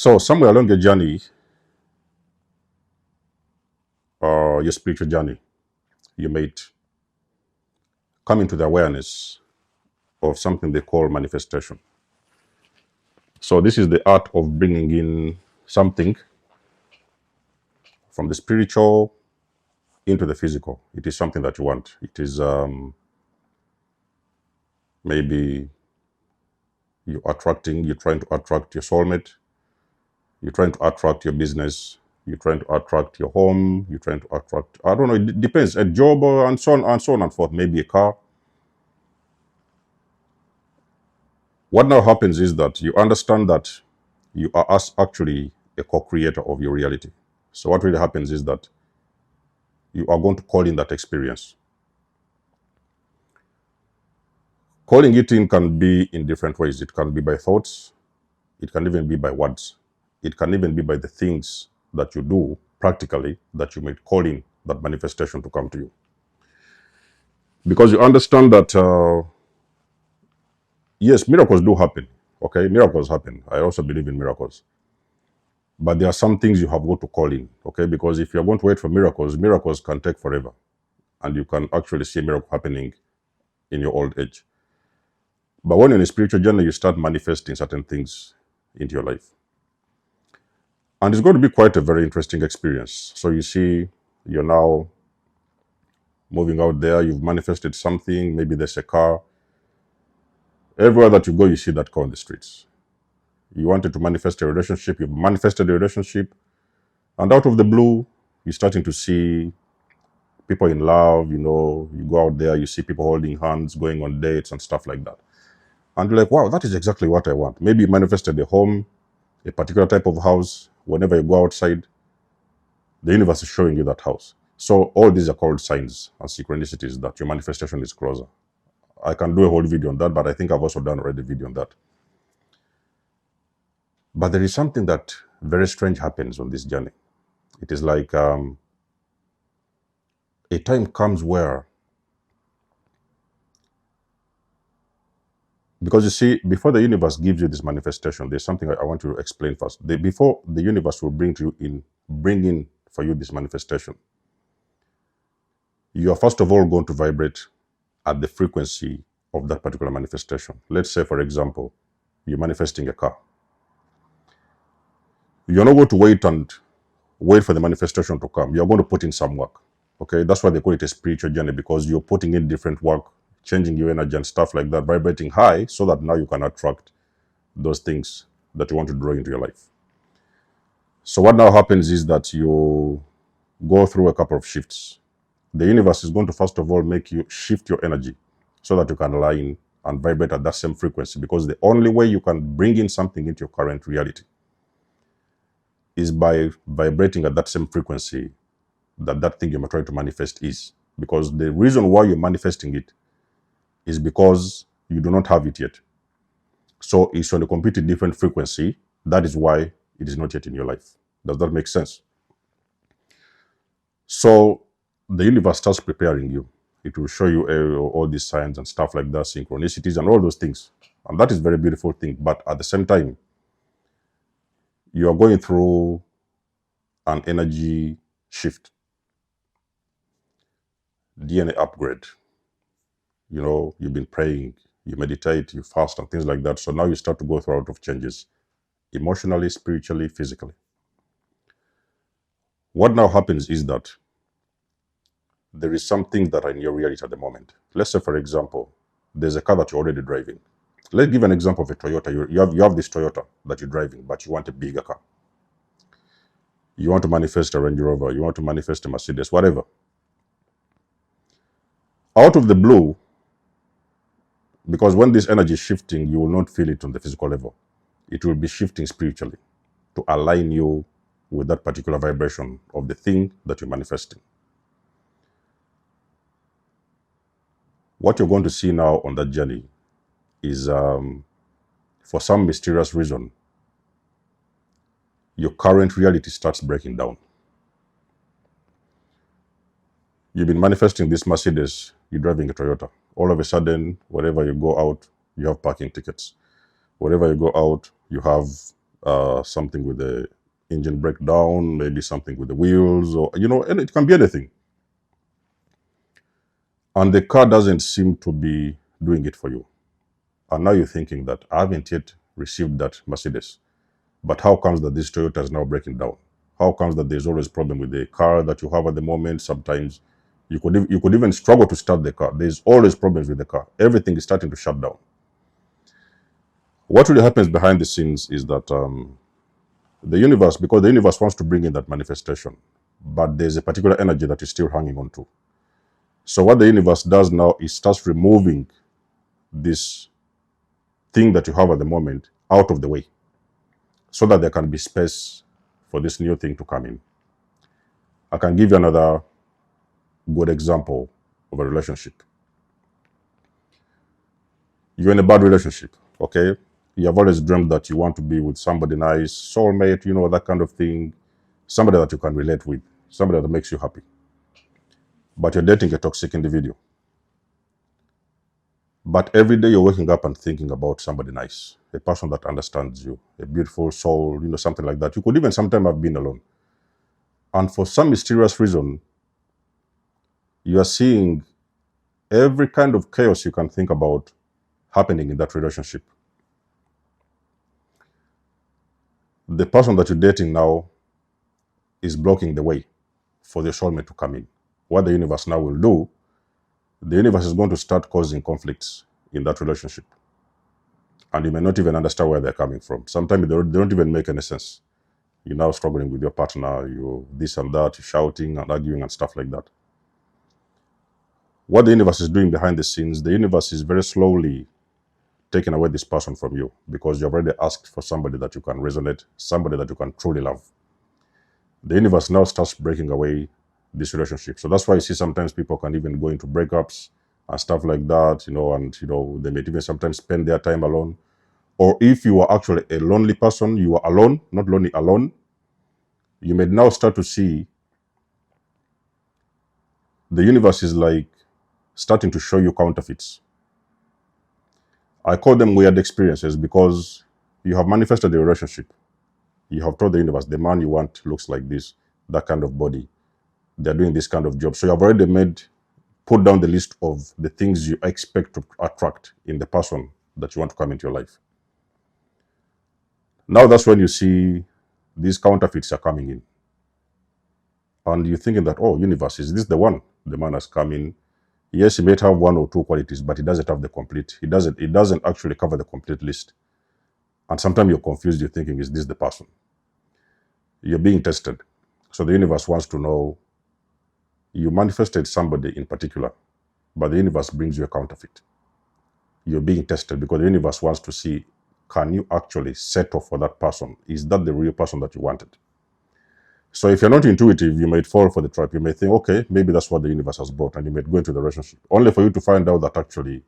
So somewhere along your journey, your spiritual journey, you might come into the awareness of something they call manifestation. So this is the art of bringing in something from the spiritual into the physical. It is something that you want. It is maybe you're trying to attract your soulmate, you're trying to attract your business, you're trying to attract your home, you're trying to attract, I don't know, it depends, a job and so on and so on and forth, maybe a car. What now happens is that you understand that you are actually a co-creator of your reality. So what really happens is that you are going to call in that experience. Calling it in can be in different ways. It can be by thoughts. It can even be by words. It can even be by the things that you do practically that you might call in that manifestation to come to you. Because you understand that, yes, miracles do happen. Okay, miracles happen. I also believe in miracles. But there are some things you have got to call in, okay? Because if you're going to wait for miracles, miracles can take forever. And you can actually see a miracle happening in your old age. But when you're in a spiritual journey, you start manifesting certain things into your life. And it's going to be quite a very interesting experience. So you see, you're now moving out there, you've manifested something, maybe there's a car. Everywhere that you go, you see that car on the streets. You wanted to manifest a relationship, you've manifested a relationship, and out of the blue, you're starting to see people in love, you know, you go out there, you see people holding hands, going on dates and stuff like that. And you're like, wow, that is exactly what I want. Maybe you manifested a home, a particular type of house. Whenever you go outside, the universe is showing you that house. So all these are called signs and synchronicities that your manifestation is closer. I can do a whole video on that, but I think I've also done already a video on that. But there is something that very strange happens on this journey. It is like a time comes where, because you see, before the universe gives you this manifestation, there's something I want to explain first. Before the universe will bring in for you this manifestation, you are first of all going to vibrate at the frequency of that particular manifestation. Let's say, for example, you're manifesting a car. You're not going to wait for the manifestation to come. You're going to put in some work. Okay, that's why they call it a spiritual journey, because you're putting in different work, changing your energy and stuff like that, vibrating high, so that now you can attract those things that you want to draw into your life. So what now happens is that you go through a couple of shifts. The universe is going to first of all make you shift your energy so that you can align and vibrate at that same frequency, because the only way you can bring in something into your current reality is by vibrating at that same frequency that thing you're trying to manifest is. Because the reason why you're manifesting it is because you do not have it yet. So it's on a completely different frequency. That is why it is not yet in your life. Does that make sense? So the universe starts preparing you. It will show you all these signs and stuff like that, synchronicities and all those things. And that is a very beautiful thing. But at the same time, you are going through an energy shift, DNA upgrade. You know, you've been praying, you meditate, you fast and things like that. So now you start to go through a lot of changes, emotionally, spiritually, physically. What now happens is that there is something that are in your reality at the moment. Let's say, for example, there's a car that you're already driving. Let's give an example of a Toyota. You have this Toyota that you're driving, but you want a bigger car. You want to manifest a Range Rover, you want to manifest a Mercedes, whatever. Out of the blue, because when this energy is shifting, you will not feel it on the physical level. It will be shifting spiritually to align you with that particular vibration of the thing that you're manifesting. What you're going to see now on that journey is, for some mysterious reason, your current reality starts breaking down. You've been manifesting this Mercedes, you're driving a Toyota. All of a sudden, wherever you go out, you have parking tickets. Wherever you go out, you have something with the engine breakdown, maybe something with the wheels, or and it can be anything. And the car doesn't seem to be doing it for you. And now you're thinking that I haven't yet received that Mercedes. But how comes that this Toyota is now breaking down? How comes that there's always problem with the car that you have at the moment? Sometimes you could even struggle to start the car. There's always problems with the car. Everything is starting to shut down. What really happens behind the scenes is that the universe, because the universe wants to bring in that manifestation, but there's a particular energy that is still hanging on to. So what the universe does now is starts removing this thing that you have at the moment out of the way so that there can be space for this new thing to come in. I can give you another good example of a relationship. You're in a bad relationship, okay? You have always dreamed that you want to be with somebody nice, soulmate, that kind of thing, somebody that you can relate with, somebody that makes you happy. But you're dating a toxic individual. But every day you're waking up and thinking about somebody nice, a person that understands you, a beautiful soul, something like that. You could even sometimes have been alone. And for some mysterious reason, you are seeing every kind of chaos you can think about happening in that relationship. The person that you're dating now is blocking the way for the soulmate to come in. What the universe now will do, the universe is going to start causing conflicts in that relationship. And you may not even understand where they're coming from. Sometimes they don't even make any sense. You're now struggling with your partner, you this and that, you're shouting and arguing and stuff like that. What the universe is doing behind the scenes, the universe is very slowly taking away this person from you because you've already asked for somebody that you can resonate, somebody that you can truly love. The universe now starts breaking away this relationship. So that's why you see sometimes people can even go into breakups and stuff like that, and they may even sometimes spend their time alone. Or if you are actually a lonely person, you are alone, not lonely, alone, you may now start to see the universe is like starting to show you counterfeits. I call them weird experiences because you have manifested a relationship. You have told the universe, the man you want looks like this, that kind of body. They're doing this kind of job. So you have already put down the list of the things you expect to attract in the person that you want to come into your life. Now that's when you see these counterfeits are coming in. And you're thinking that, oh, universe, is this the one? The man has come in. Yes, he may have one or two qualities, but he doesn't have the complete. It doesn't actually cover the complete list. And sometimes you're confused, you're thinking, is this the person? You're being tested. So the universe wants to know, you manifested somebody in particular, but the universe brings you a counterfeit. You're being tested because the universe wants to see, can you actually settle for that person? Is that the real person that you wanted? So if you're not intuitive, you might fall for the trap. You may think, okay, maybe that's what the universe has brought, and you might go into the relationship, only for you to find out that actually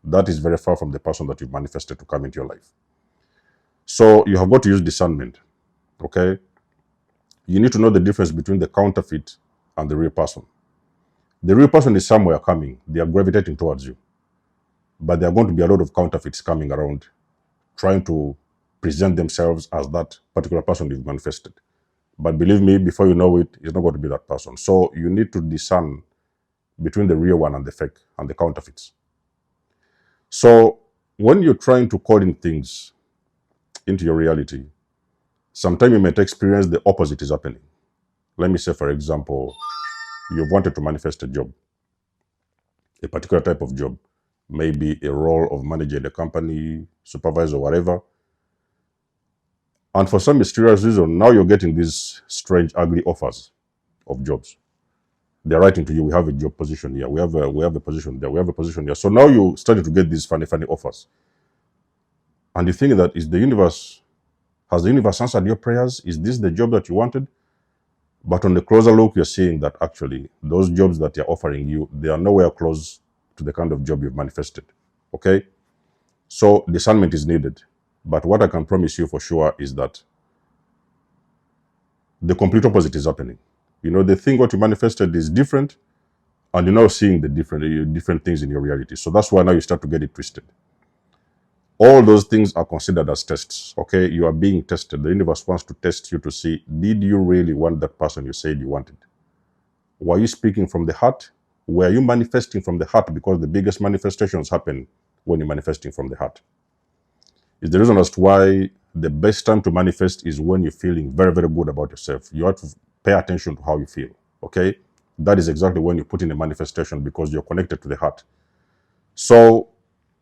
that is very far from the person that you've manifested to come into your life. So you have got to use discernment, okay? You need to know the difference between the counterfeit and the real person. The real person is somewhere coming. They are gravitating towards you. But there are going to be a lot of counterfeits coming around, trying to present themselves as that particular person you've manifested. But believe me, before you know it, it's not going to be that person. So you need to discern between the real one and the fake and the counterfeits. So when you're trying to call in things into your reality, sometimes you might experience the opposite is happening. Let me say, for example, you've wanted to manifest a job, a particular type of job, maybe a role of manager in a company, supervisor, whatever. And for some mysterious reason, now you're getting these strange, ugly offers of jobs. They're writing to you, we have a job position here, we have a position there, we have a position here. So now you're starting to get these funny offers. And you think that has the universe answered your prayers? Is this the job that you wanted? But on the closer look, you're seeing that actually those jobs that they're offering you, they are nowhere close to the kind of job you've manifested. Okay? So discernment is needed. But what I can promise you for sure is that the complete opposite is happening. The thing what you manifested is different, and you're now seeing the different things in your reality. So that's why now you start to get it twisted. All those things are considered as tests, okay? You are being tested. The universe wants to test you to see, did you really want that person you said you wanted? Were you speaking from the heart? Were you manifesting from the heart? Because the biggest manifestations happen when you're manifesting from the heart. It's the reason as to why the best time to manifest is when you're feeling very, very good about yourself. You have to pay attention to how you feel, okay? That is exactly when you put in a manifestation because you're connected to the heart. So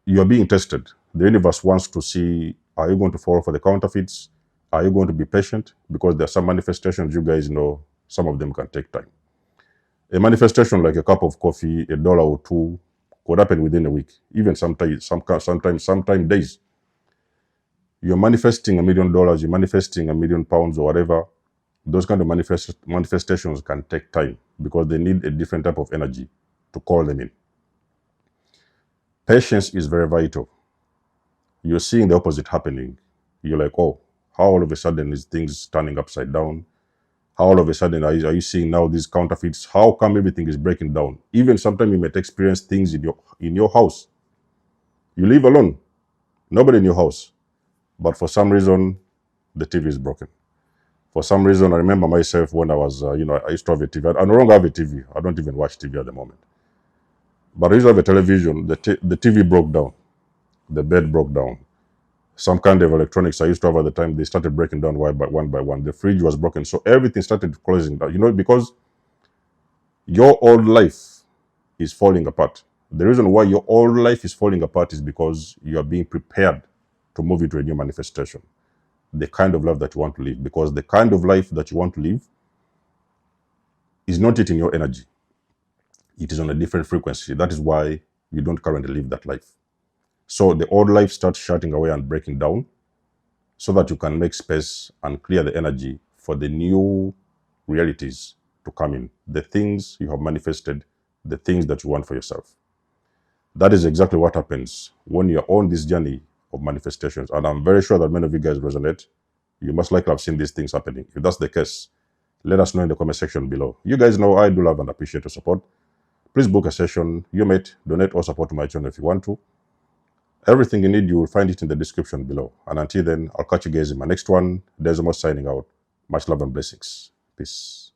you're being tested. The universe wants to see, are you going to fall for the counterfeits? Are you going to be patient? Because there are some manifestations, you guys know, some of them can take time. A manifestation like a cup of coffee, $1 or two, could happen within a week, even sometimes days. You're manifesting $1 million, you're manifesting £1,000,000 or whatever. Those kind of manifestations can take time because they need a different type of energy to call them in. Patience is very vital. You're seeing the opposite happening. You're like, oh, how all of a sudden is things turning upside down? How all of a sudden are you seeing now these counterfeits? How come everything is breaking down? Even sometimes you might experience things in your house. You live alone, nobody in your house, but for some reason the TV is broken. For some reason, I remember myself when I was, I used to have a TV. I no longer have a TV. I don't even watch TV at the moment. But I used to have a television. The TV broke down. The bed broke down. Some kind of electronics I used to have at the time, they started breaking down one by one. The fridge was broken. So everything started closing down, because your old life is falling apart. The reason why your old life is falling apart is because you are being prepared to move into a new manifestation. The kind of life that you want to live. Because the kind of life that you want to live is not yet in your energy. It is on a different frequency. That is why you don't currently live that life. So the old life starts shutting away and breaking down so that you can make space and clear the energy for the new realities to come in. The things you have manifested, the things that you want for yourself. That is exactly what happens when you're on this journey of manifestations. And I'm very sure that many of you guys resonate. You most likely have seen these things happening. If that's the case, let us know in the comment section below. You guys know I do love and appreciate your support. Please book a session. You may donate or support my channel if you want to. Everything you need, you will find it in the description below. And until then, I'll catch you guys in my next one. Desmos signing out. Much love and blessings. Peace.